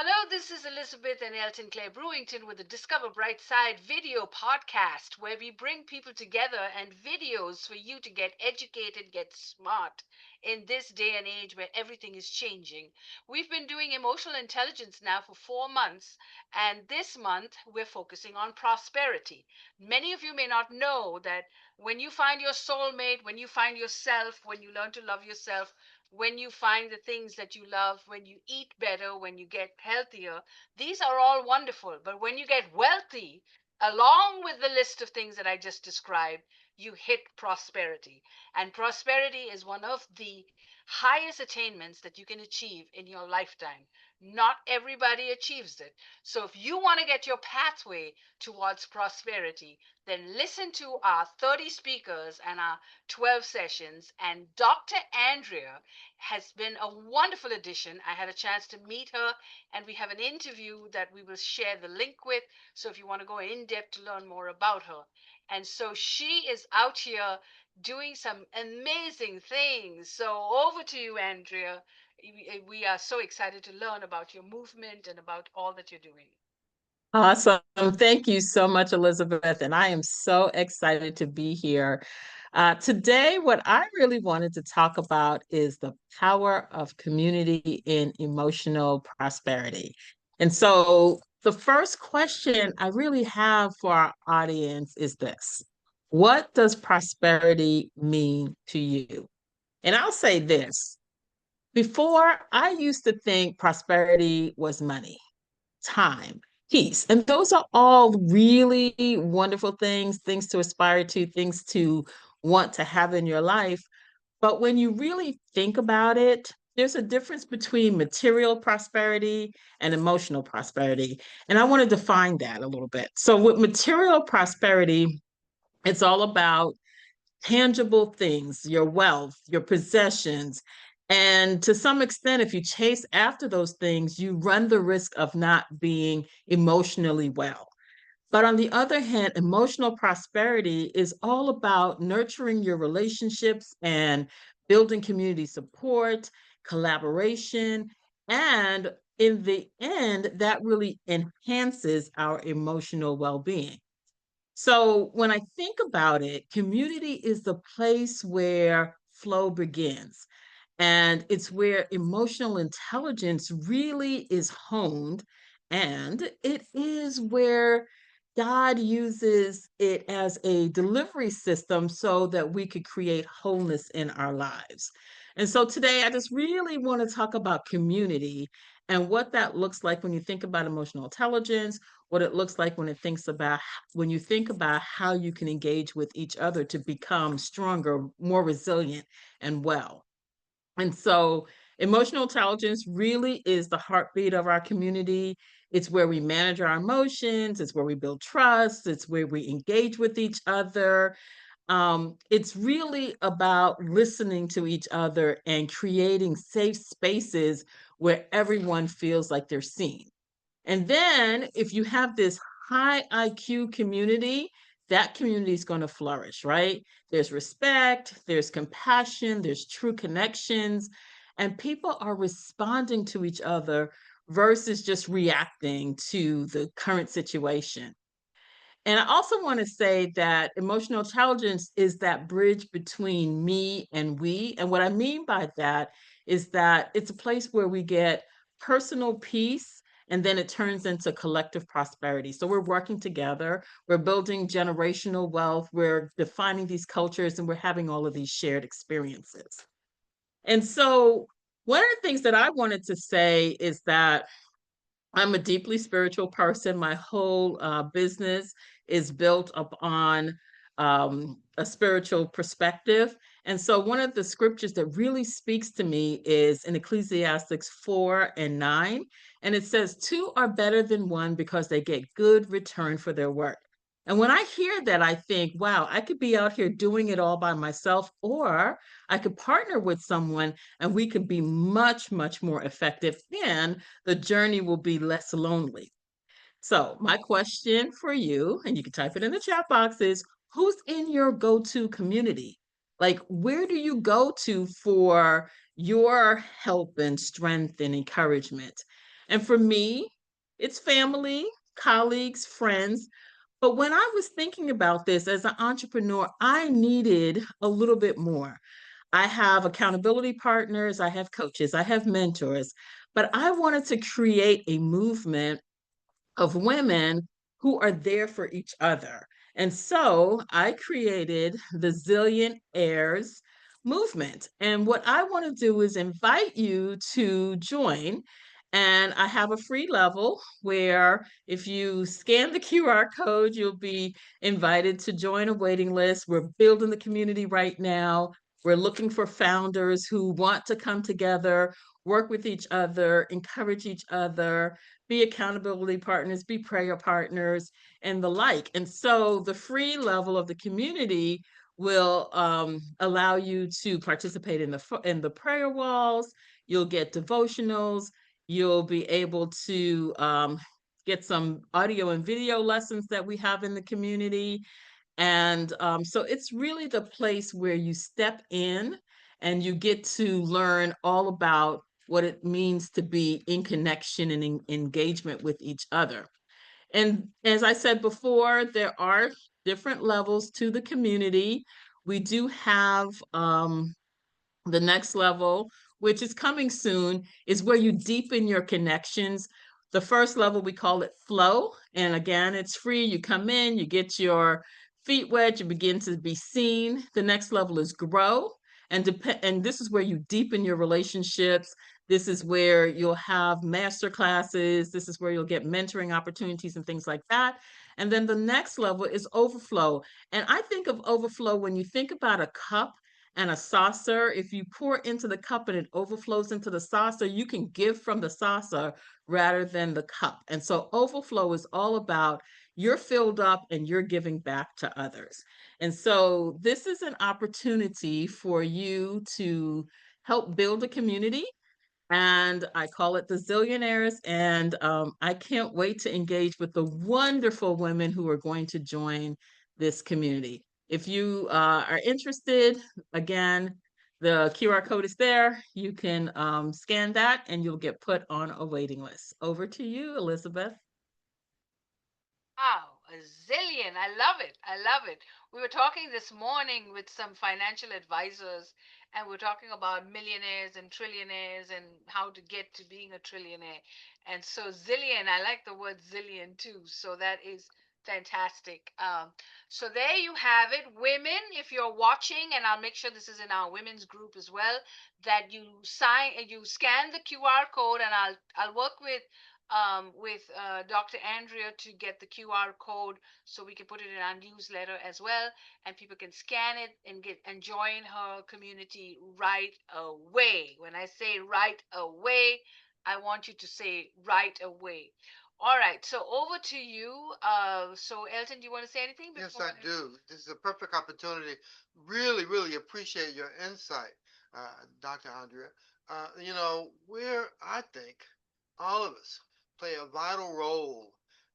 Hello, this is Elizabeth and Elton Clare Brewington with the Discover Brightside video podcast, where we bring people together and videos for you to get educated, get smart in this day and age where everything is changing. We've been doing emotional intelligence now for 4 months, and this month we're focusing on prosperity. Many of you may not know that when you find your soulmate, when you find yourself, when you learn to love yourself, when you find the things that you love, when you eat better, when you get healthier, these are all wonderful. But when you get wealthy, along with the list of things that I just described, you hit prosperity. And prosperity is one of the highest attainments that you can achieve in your lifetime. Not everybody achieves it. So if you want to get your pathway towards prosperity, then listen to our 30 speakers and our 12 sessions. And Dr. Andrea has been a wonderful addition. I had a chance to meet her, and we have an interview that we will share the link with. So if you want to go in depth to learn more about her. And so she is out here doing some amazing things. So over to you, Andrea. We are so excited to learn about your movement and about all that you're doing. Awesome. Thank you so much, Elizabeth. And I am so excited to be here. Today, what I really wanted to talk about is the power of community in emotional prosperity. And so, the first question I really have for our audience is this: what does prosperity mean to you? And I'll say this: before, I used to think prosperity was money, time, peace. And those are all really wonderful things, things to aspire to, things to want to have in your life. But when you really think about it, there's a difference between material prosperity and emotional prosperity. And I want to define that a little bit. So, with material prosperity, it's all about tangible things, your wealth, your possessions. And to some extent, if you chase after those things, you run the risk of not being emotionally well. But on the other hand, emotional prosperity is all about nurturing your relationships and building community support, collaboration, and in the end, that really enhances our emotional well being. So when I think about it, community is the place where flow begins. And it's where emotional intelligence really is honed. And it is where God uses it as a delivery system so that we could create wholeness in our lives. And so today, I just really want to talk about community and what that looks like when you think about emotional intelligence, what it looks like when you think about how you can engage with each other to become stronger, more resilient, and well. And so emotional intelligence really is the heartbeat of our community. It's where we manage our emotions, it's where we build trust, it's where we engage with each other. It's really about listening to each other and creating safe spaces where everyone feels like they're seen. And then if you have this high IQ community, that community is going to flourish, right? There's respect, there's compassion, there's true connections, and people are responding to each other versus just reacting to the current situation. And I also want to say that emotional intelligence is that bridge between me and we. And what I mean by that is that it's a place where we get personal peace and then it turns into collective prosperity. So we're working together, we're building generational wealth, we're defining these cultures, and we're having all of these shared experiences. And so one of the things that I wanted to say is that I'm a deeply spiritual person. My whole business is built upon a spiritual perspective. And so, one of the scriptures that really speaks to me is in Ecclesiastics 4 and 9. And it says, two are better than one because they get good return for their work. And when I hear that, I think, wow, I could be out here doing it all by myself, or I could partner with someone and we could be much, much more effective. And the journey will be less lonely. So, my question for you, and you can type it in the chat box, is who's in your go to community? Like, where do you go to for your help and strength and encouragement? And for me, it's family, colleagues, friends. But when I was thinking about this as an entrepreneur, I needed a little bit more. I have accountability partners, I have coaches, I have mentors, but I wanted to create a movement of women who are there for each other. And so I created the Zillion Heirs movement. And what I want to do is invite you to join. And I have a free level where if you scan the QR code, you'll be invited to join a waiting list. We're building the community right now. We're looking for founders who want to come together, work with each other, encourage each other, be accountability partners, be prayer partners, and the like. And so the free level of the community will allow you to participate in the prayer walls. You'll get devotionals. You'll be able to get some audio and video lessons that we have in the community. And so it's really the place where you step in and you get to learn all about what it means to be in connection and in engagement with each other. And as I said before, there are different levels to the community. We do have the next level, which is coming soon, is where you deepen your connections. The first level, we call it flow. And again, it's free. You come in, you get your feet wet, you begin to be seen. The next level is grow. And this is where you deepen your relationships. This is where you'll have master classes. This is where you'll get mentoring opportunities and things like that. And then the next level is overflow. And I think of overflow when you think about a cup and a saucer. If you pour into the cup and it overflows into the saucer, you can give from the saucer rather than the cup. And so overflow is all about you're filled up and you're giving back to others. And so this is an opportunity for you to help build a community, and I call it the Zillionaires. And I can't wait to engage with the wonderful women who are going to join this community. If you are interested, again, the QR code is there. You can scan that and you'll get put on a waiting list. Over to you, Elizabeth. Wow, a zillion. I love it. I love it. We were talking this morning with some financial advisors, and we are talking about millionaires and trillionaires and how to get to being a trillionaire. And so, zillion, I like the word zillion too. So, that is fantastic. So, there you have it. Women, if you're watching, and I'll make sure this is in our women's group as well, that you scan the QR code, and I'll work with Dr. Andrea to get the QR code so we can put it in our newsletter as well, and people can scan it and get and join her community right away. When I say right away, I want you to say right away. All right, so over to you. So Elton, do you want to say anything Yes, before I do. This is a perfect opportunity. Really, really appreciate your insight, Dr. Andrea. I think, all of us play a vital role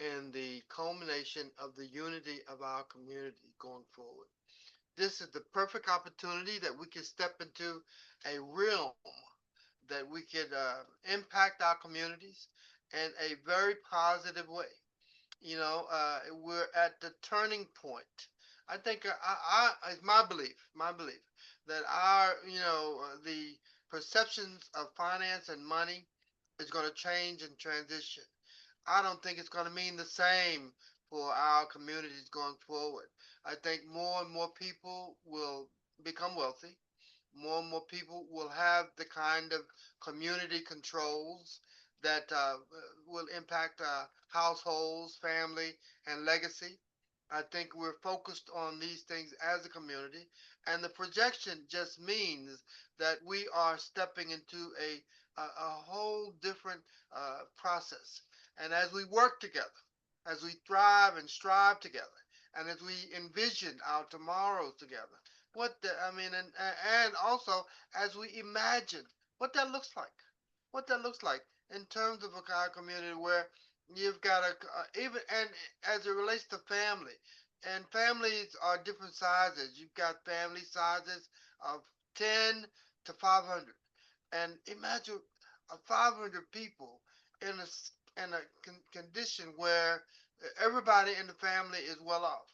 in the culmination of the unity of our community going forward. This is the perfect opportunity that we can step into a realm that we could impact our communities in a very positive way. We're at the turning point. I think it's my belief that the perceptions of finance and money is going to change and transition. I don't think it's going to mean the same for our communities going forward. I think more and more people will become wealthy. More and more people will have the kind of community controls that will impact households, family, and legacy. I think we're focused on these things as a community, and the projection just means that we are stepping into a whole different process. And as we work together, as we thrive and strive together, and as we envision our tomorrows together, and also as we imagine what that looks like, in terms of a kind of community where you've got even and as it relates to family, and families are different sizes. You've got family sizes of 10 to 500, and imagine 500 people. in a condition where everybody in the family is well off.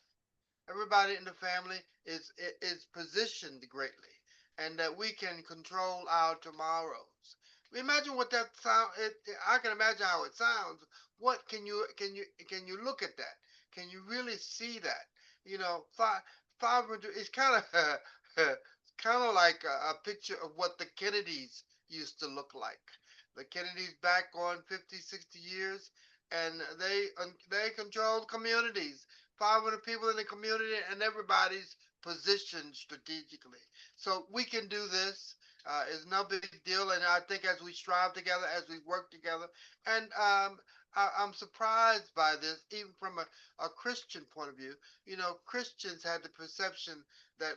Everybody in the family is positioned greatly, and that we can control our tomorrows. Imagine what that sound. I can imagine how it sounds. What can you look at that? Can you really see that? You know, 500. It's kind of kind of like a picture of what the Kennedys used to look like. The Kennedys back on 50, 60 years, and they controlled communities. 500 people in the community, and everybody's positioned strategically. So we can do this. It's no big deal, and I think as we strive together, as we work together, and I'm surprised by this, even from a Christian point of view. You know, Christians had the perception that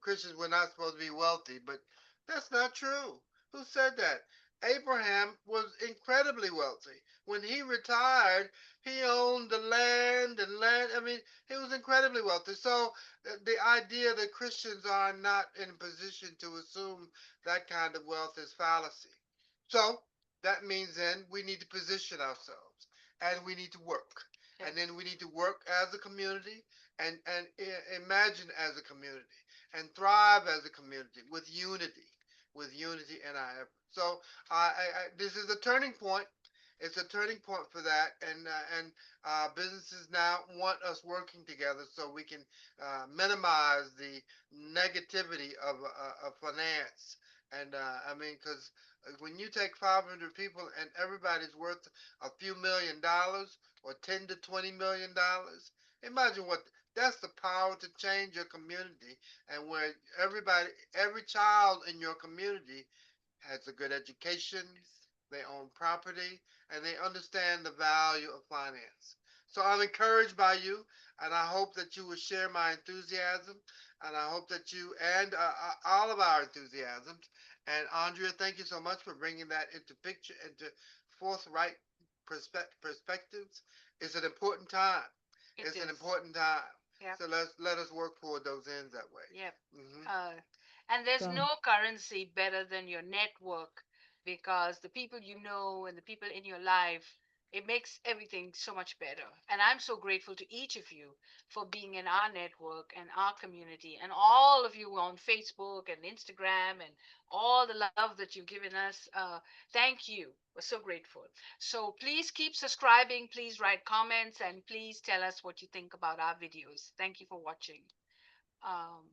Christians were not supposed to be wealthy, but that's not true. Who said that? Abraham was incredibly wealthy. When he retired, he owned the land and land. I mean, he was incredibly wealthy. So the idea that Christians are not in a position to assume that kind of wealth is fallacy. So that means then we need to position ourselves and we need to work. And Yes. then we need to work as a community and imagine as a community and thrive as a community with unity in our efforts. So this is a turning point. It's a turning point for that, and businesses now want us working together so we can minimize the negativity of finance. And I mean, because when you take 500 people and everybody's worth a few $1 million or 10 to 20 million dollars, imagine what that's the power to change your community, and where every child in your community has a good education, they own property, and they understand the value of finance. So I'm encouraged by you, and I hope that you will share my enthusiasm, and I hope that you and all of our enthusiasms. And Andrea, thank you so much for bringing that into picture, into forthright perspectives. It's an important time. It It's an is. important time. Yep. So let us work toward those ends that way. Yep. Hmm. Uh, and there's So, no currency better than your network, because the people you know and the people in your life, it makes everything so much better. And I'm so grateful to each of you for being in our network and our community, and all of you on Facebook and Instagram, and all the love that you've given us. Thank you. We're so grateful. So please keep subscribing. Please write comments, and please tell us what you think about our videos. Thank you for watching. Um,